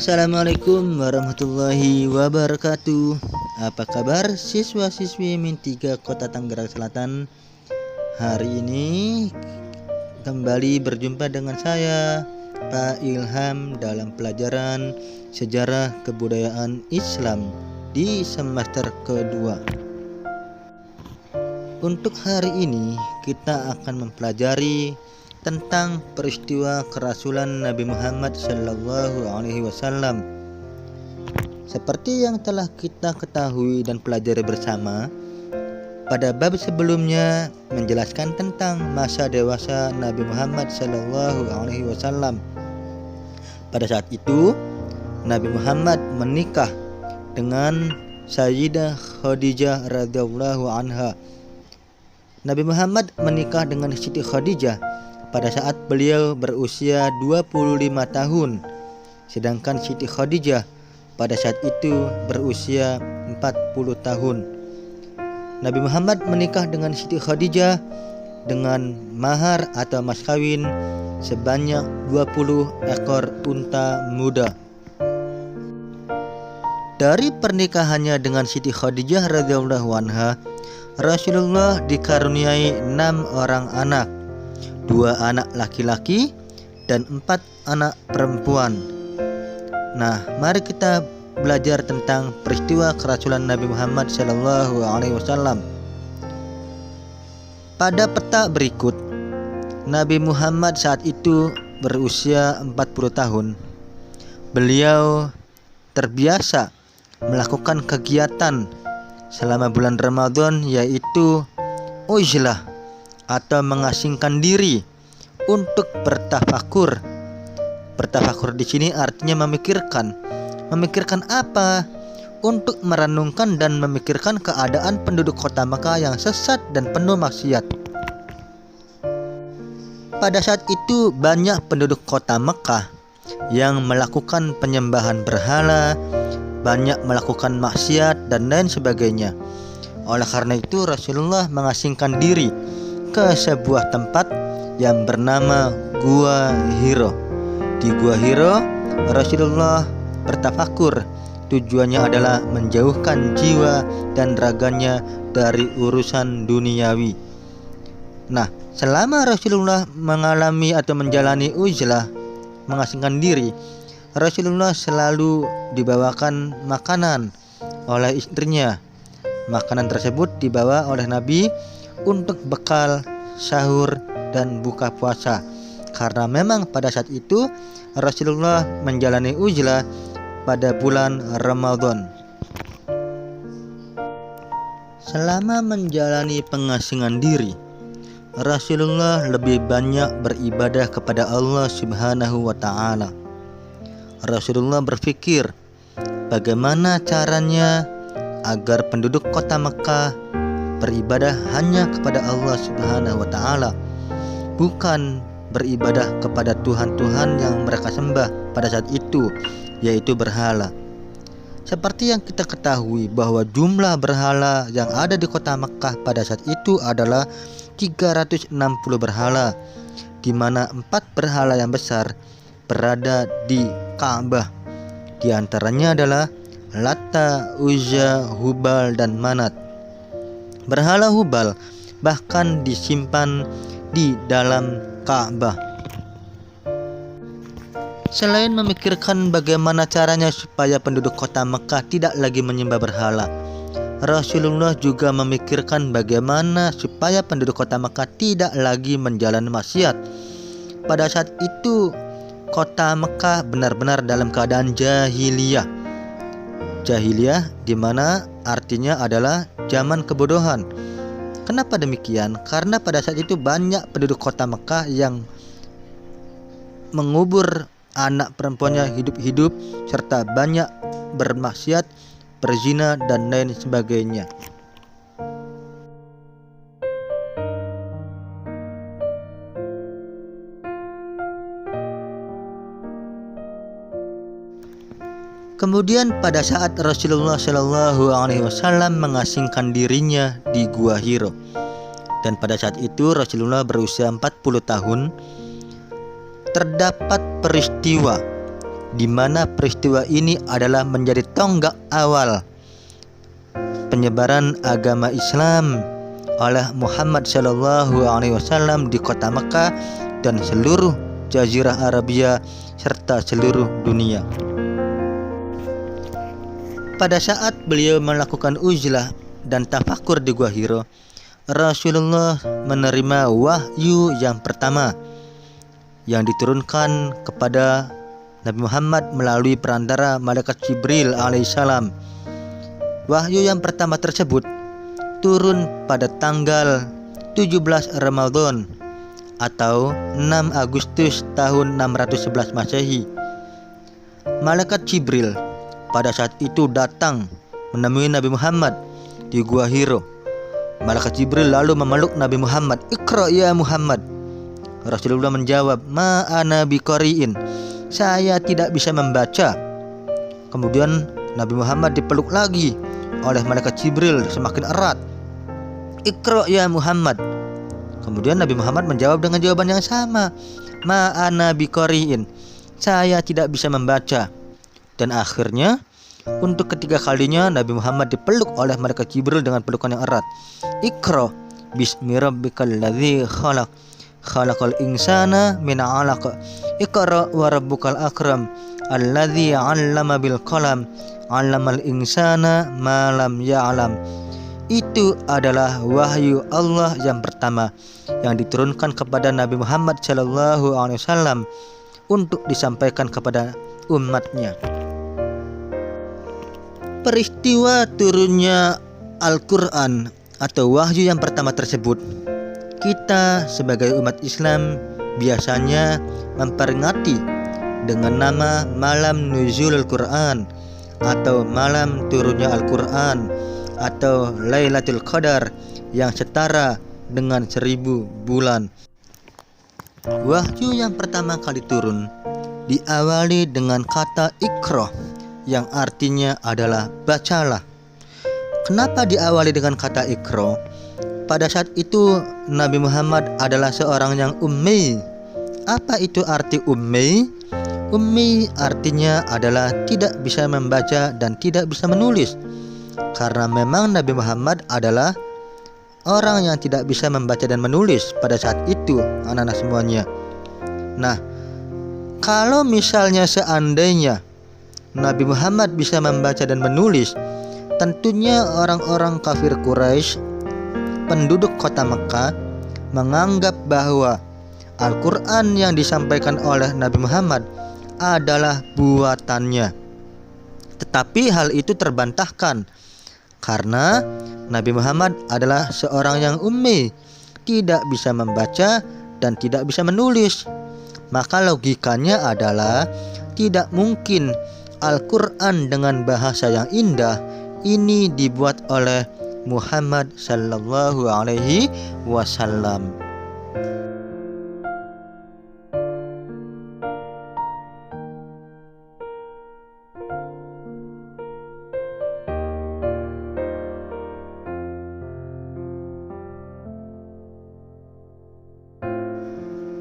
Assalamualaikum warahmatullahi wabarakatuh. Apa kabar siswa-siswi Min 3 Kota Tangerang Selatan? Hari ini kembali berjumpa dengan saya, Pak Ilham, dalam pelajaran Sejarah Kebudayaan Islam di semester kedua. Untuk hari ini kita akan mempelajari tentang peristiwa kerasulan Nabi Muhammad Sallallahu Alaihi Wasallam. Seperti yang telah kita ketahui dan pelajari bersama, pada bab sebelumnya menjelaskan tentang masa dewasa Nabi Muhammad Sallallahu Alaihi Wasallam. Pada saat itu Nabi Muhammad menikah dengan Sayyidah Khadijah radhiyallahu anha. Nabi Muhammad menikah dengan Siti Khadijah pada saat beliau berusia 25 tahun, sedangkan Siti Khadijah pada saat itu berusia 40 tahun. Nabi Muhammad menikah dengan Siti Khadijah dengan mahar atau mas kawin sebanyak 20 ekor unta muda. Dari pernikahannya dengan Siti Khadijah radhiyallahu anha, Rasulullah dikaruniai 6 orang anak, 2 anak laki-laki dan 4 anak perempuan. Nah, mari kita belajar tentang peristiwa kerasulan Nabi Muhammad Sallallahu Alaihi Wasallam. Pada peta berikut, Nabi Muhammad saat itu berusia 40 tahun. Beliau terbiasa melakukan kegiatan selama bulan Ramadan, yaitu uzlah atau mengasingkan diri untuk bertafakur. Bertafakur di sini artinya memikirkan. Memikirkan apa? Untuk merenungkan dan memikirkan keadaan penduduk kota Makkah yang sesat dan penuh maksiat. Pada saat itu banyak penduduk kota Makkah yang melakukan penyembahan berhala, banyak melakukan maksiat dan lain sebagainya. Oleh karena itu Rasulullah mengasingkan diri ke sebuah tempat yang bernama Gua Hiro. Di Gua Hiro, Rasulullah bertafakur. Tujuannya adalah menjauhkan jiwa dan raganya dari urusan duniawi. Nah, selama Rasulullah mengalami atau menjalani uzlah, mengasingkan diri, Rasulullah selalu dibawakan makanan oleh istrinya. Makanan tersebut dibawa oleh Nabi untuk bekal sahur dan buka puasa, karena memang pada saat itu Rasulullah menjalani uzlah pada bulan Ramadan. Selama menjalani pengasingan diri, Rasulullah lebih banyak beribadah kepada Allah Subhanahu wa Ta'ala. Rasulullah berpikir bagaimana caranya agar penduduk kota Mekah beribadah hanya kepada Allah Subhanahu wa Ta'ala, bukan beribadah kepada Tuhan-Tuhan yang mereka sembah pada saat itu, yaitu berhala. Seperti yang kita ketahui bahwa jumlah berhala yang ada di kota Makkah pada saat itu adalah 360 berhala, di mana 4 berhala yang besar berada di Ka'bah. Di antaranya adalah Latta, Uzza, Hubal, dan Manat. Berhala Hubal bahkan disimpan di dalam Ka'bah. Selain memikirkan bagaimana caranya supaya penduduk kota Mekah tidak lagi menyembah berhala, Rasulullah juga memikirkan bagaimana supaya penduduk kota Mekah tidak lagi menjalani maksiat. Pada saat itu kota Mekah benar-benar dalam keadaan jahiliyah. Jahiliyah di mana artinya adalah zaman kebodohan. Kenapa demikian? Karena pada saat itu banyak penduduk kota Mekah yang mengubur anak perempuannya hidup-hidup, serta banyak bermaksiat, berzina, dan lain sebagainya. Kemudian pada saat Rasulullah Shallallahu Alaihi Wasallam mengasingkan dirinya di Gua Hiro, dan pada saat itu Rasulullah berusia 40 tahun, terdapat peristiwa di mana peristiwa ini adalah menjadi tonggak awal penyebaran agama Islam oleh Muhammad Shallallahu Alaihi Wasallam di kota Mekah dan seluruh Jazirah Arabia serta seluruh dunia. Pada saat beliau melakukan uzlah dan tafakur di Gua Hiro, Rasulullah menerima wahyu yang pertama yang diturunkan kepada Nabi Muhammad melalui perantara malaikat Jibril alaihissalam. Wahyu yang pertama tersebut turun pada tanggal 17 Ramadan atau 6 Agustus tahun 611 Masehi. Malaikat Jibril pada saat itu datang menemui Nabi Muhammad di Gua Hiro. Malaikat Jibril lalu memeluk Nabi Muhammad. "Iqra ya Muhammad." Rasulullah menjawab, "Ma ana biqari'in." Saya tidak bisa membaca. Kemudian Nabi Muhammad dipeluk lagi oleh malaikat Jibril semakin erat. "Iqra ya Muhammad." Kemudian Nabi Muhammad menjawab dengan jawaban yang sama, "Ma ana biqari'in." Saya tidak bisa membaca. Dan akhirnya untuk ketiga kalinya Nabi Muhammad dipeluk oleh malaikat Jibril dengan pelukan yang erat. "Iqra bismi rabbikal ladzi khalaq. Khalaqal insana min 'alaq. Iqra wa rabbukal akram. Alladzi 'allama bil qalam. 'allamal insana ma lam ya'lam." Itu adalah wahyu Allah yang pertama yang diturunkan kepada Nabi Muhammad Shallallahu Alaihi Wasallam untuk disampaikan kepada umatnya. Peristiwa turunnya Al-Quran atau wahyu yang pertama tersebut, kita sebagai umat Islam biasanya memperingati dengan nama malam nuzul Al-Quran atau malam turunnya Al-Quran atau Lailatul Qadar yang setara dengan 1000 bulan. Wahyu yang pertama kali turun diawali dengan kata Iqra yang artinya adalah bacalah. Kenapa diawali dengan kata Iqra? Pada saat itu Nabi Muhammad adalah seorang yang ummi. Apa itu arti ummi? Ummi artinya adalah tidak bisa membaca dan tidak bisa menulis. Karena memang Nabi Muhammad adalah orang yang tidak bisa membaca dan menulis pada saat itu, anak-anak semuanya. Nah, kalau misalnya seandainya Nabi Muhammad bisa membaca dan menulis, tentunya orang-orang kafir Quraisy, penduduk kota Mekah, menganggap bahwa Al-Quran yang disampaikan oleh Nabi Muhammad adalah buatannya. Tetapi hal itu terbantahkan karena Nabi Muhammad adalah seorang yang ummi, tidak bisa membaca dan tidak bisa menulis. Maka logikanya adalah tidak mungkin Al-Quran dengan bahasa yang indah ini dibuat oleh Muhammad Sallallahu Alaihi Wasallam.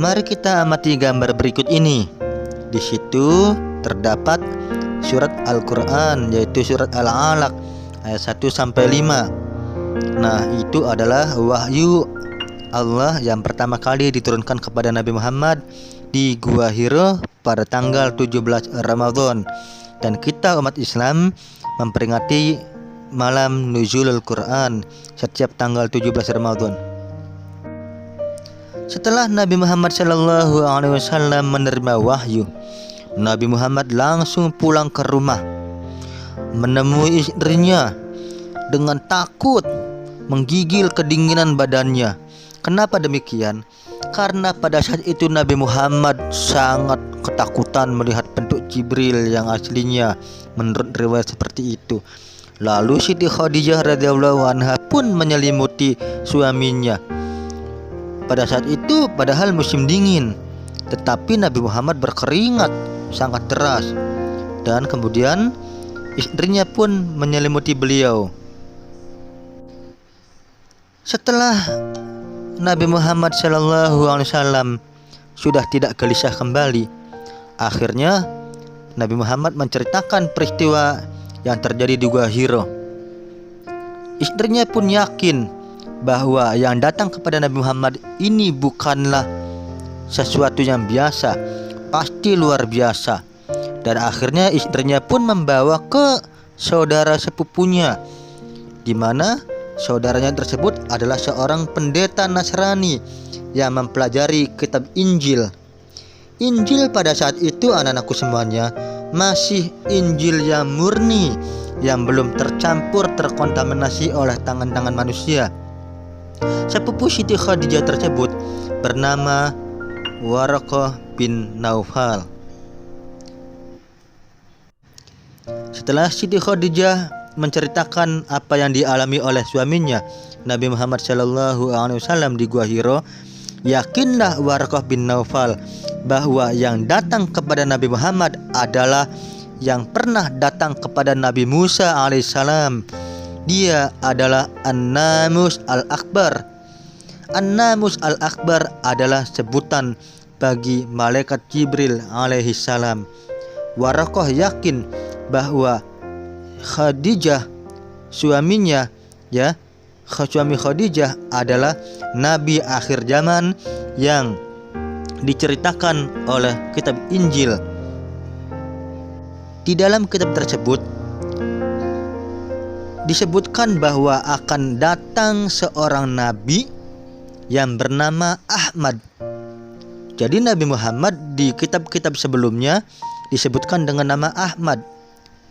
Mari kita amati gambar berikut ini. Di situ terdapat surat Al-Quran, yaitu surat Al-Alaq ayat 1 sampai 5. Nah, itu adalah wahyu Allah yang pertama kali diturunkan kepada Nabi Muhammad di Gua Hiro pada tanggal 17 Ramadan. Dan kita umat Islam memperingati malam nuzulul Quran setiap tanggal 17 Ramadan. Setelah Nabi Muhammad Shallallahu Alaihi Wasallam menerima wahyu, Nabi Muhammad langsung pulang ke rumah, menemui istrinya dengan takut, menggigil kedinginan badannya. Kenapa demikian? Karena pada saat itu Nabi Muhammad sangat ketakutan melihat bentuk Jibril yang aslinya, menurut riwayat seperti itu. Lalu Siti Khadijah radhiyallahu anha pun menyelimuti suaminya. Pada saat itu padahal musim dingin, tetapi Nabi Muhammad berkeringat sangat deras, dan kemudian istrinya pun menyelimuti beliau. Setelah Nabi Muhammad Shallallahu Alaihi Wasallam sudah tidak gelisah kembali, akhirnya Nabi Muhammad menceritakan peristiwa yang terjadi di Gua Hiro. Istrinya pun yakin bahwa yang datang kepada Nabi Muhammad ini bukanlah sesuatu yang biasa, pasti luar biasa. Dan akhirnya istrinya pun membawa ke saudara sepupunya, di mana saudaranya tersebut adalah seorang pendeta Nasrani yang mempelajari kitab Injil. Injil pada saat itu, anak-anakku semuanya, masih Injil yang murni, yang belum tercampur terkontaminasi oleh tangan-tangan manusia. Sepupu Siti Khadijah tersebut bernama Waraqah bin Naufal. Setelah Siti Khadijah menceritakan apa yang dialami oleh suaminya Nabi Muhammad SAW di Gua Hiro, yakinlah Waraqah bin Naufal bahwa yang datang kepada Nabi Muhammad adalah yang pernah datang kepada Nabi Musa alaihissalam. Dia adalah An-Namus Al-Akbar. An-Namus Al-Akbar adalah sebutan bagi malaikat Jibril alaihissalam. Waraqah yakin bahwa Khadijah, suaminya, suami Khadijah adalah nabi akhir zaman yang diceritakan oleh kitab Injil. Di dalam kitab tersebut disebutkan bahwa akan datang seorang nabi yang bernama Ahmad. Jadi Nabi Muhammad di kitab-kitab sebelumnya disebutkan dengan nama Ahmad,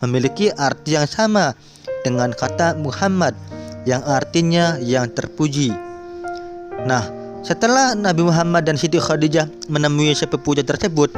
memiliki arti yang sama dengan kata Muhammad yang artinya yang terpuji. Nah, setelah Nabi Muhammad dan Siti Khadijah menemui sepupunya tersebut,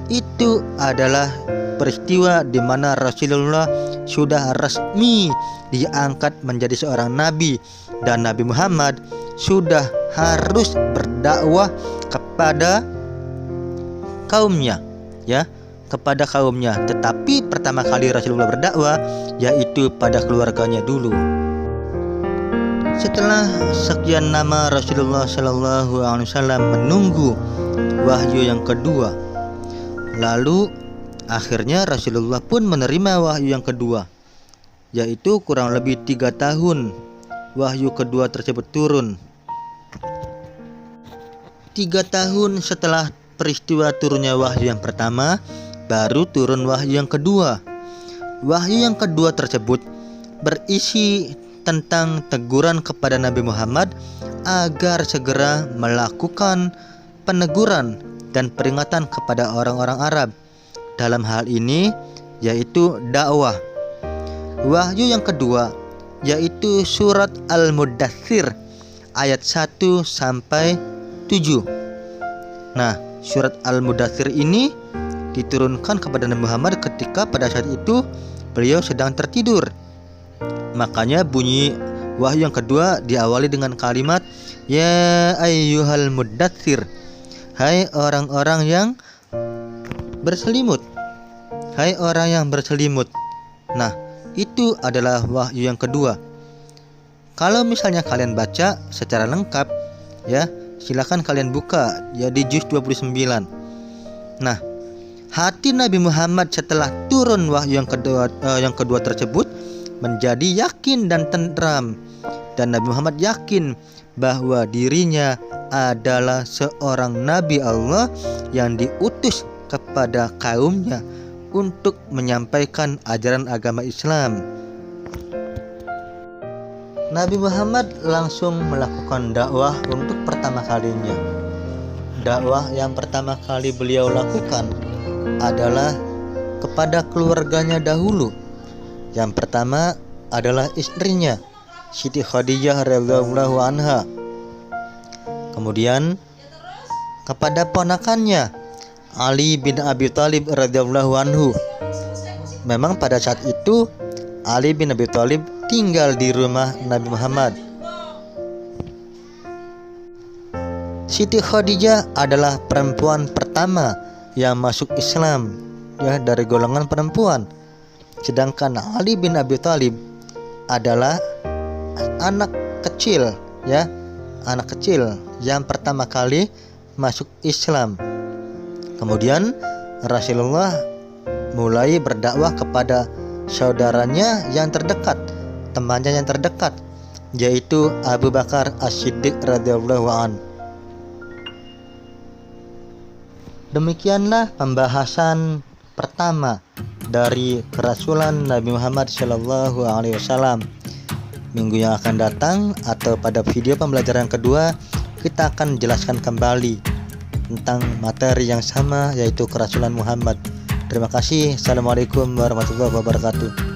itu adalah peristiwa di mana Rasulullah sudah resmi diangkat menjadi seorang nabi, dan Nabi Muhammad sudah harus berdakwah kepada kaumnya, kepada kaumnya. Tetapi pertama kali Rasulullah berdakwah yaitu pada keluarganya dulu. Setelah sekian lama Rasulullah SAW menunggu wahyu yang kedua, lalu akhirnya Rasulullah pun menerima wahyu yang kedua, yaitu kurang lebih 3 tahun wahyu kedua tersebut turun. 3 tahun setelah peristiwa turunnya wahyu yang pertama, baru turun wahyu yang kedua. Wahyu yang kedua tersebut berisi tentang teguran kepada Nabi Muhammad agar segera melakukan peneguran dan peringatan kepada orang-orang Arab. Dalam hal ini yaitu dakwah. Wahyu yang kedua yaitu surat Al-Muddatsir ayat 1 sampai 7. Nah, surat Al-Muddatsir ini diturunkan kepada Nabi Muhammad ketika pada saat itu beliau sedang tertidur. Makanya bunyi wahyu yang kedua diawali dengan kalimat ya ayyuhal muddatsir, hai orang-orang yang berselimut, hai orang yang berselimut. Nah, itu adalah wahyu yang kedua. Kalau misalnya kalian baca secara lengkap, silakan kalian buka di juz 29. Nah, hati Nabi Muhammad setelah turun wahyu yang kedua tersebut menjadi yakin dan tentram, dan Nabi Muhammad yakin bahwa dirinya adalah seorang nabi Allah yang diutus kepada kaumnya untuk menyampaikan ajaran agama Islam. Nabi Muhammad langsung melakukan dakwah untuk pertama kalinya. Dakwah yang pertama kali beliau lakukan adalah kepada keluarganya dahulu. Yang pertama adalah istrinya Siti Khadijah radhiyallahu anha. Kemudian kepada ponakannya Ali bin Abi Thalib radhiyallahu anhu. Memang pada saat itu Ali bin Abi Thalib tinggal di rumah Nabi Muhammad. Siti Khadijah adalah perempuan pertama yang masuk Islam, dari golongan perempuan. Sedangkan Ali bin Abi Thalib adalah anak kecil, anak kecil yang pertama kali masuk Islam. Kemudian Rasulullah mulai berdakwah kepada saudaranya yang terdekat, temannya yang terdekat, yaitu Abu Bakar As-Siddiq radhiyallahu an. Demikianlah pembahasan pertama dari kerasulan Nabi Muhammad Shallallahu Alaihi Wasallam. Minggu yang akan datang atau pada video pembelajaran kedua, kita akan jelaskan kembali tentang materi yang sama, yaitu kerasulan Muhammad. Terima kasih. Assalamualaikum warahmatullahi wabarakatuh.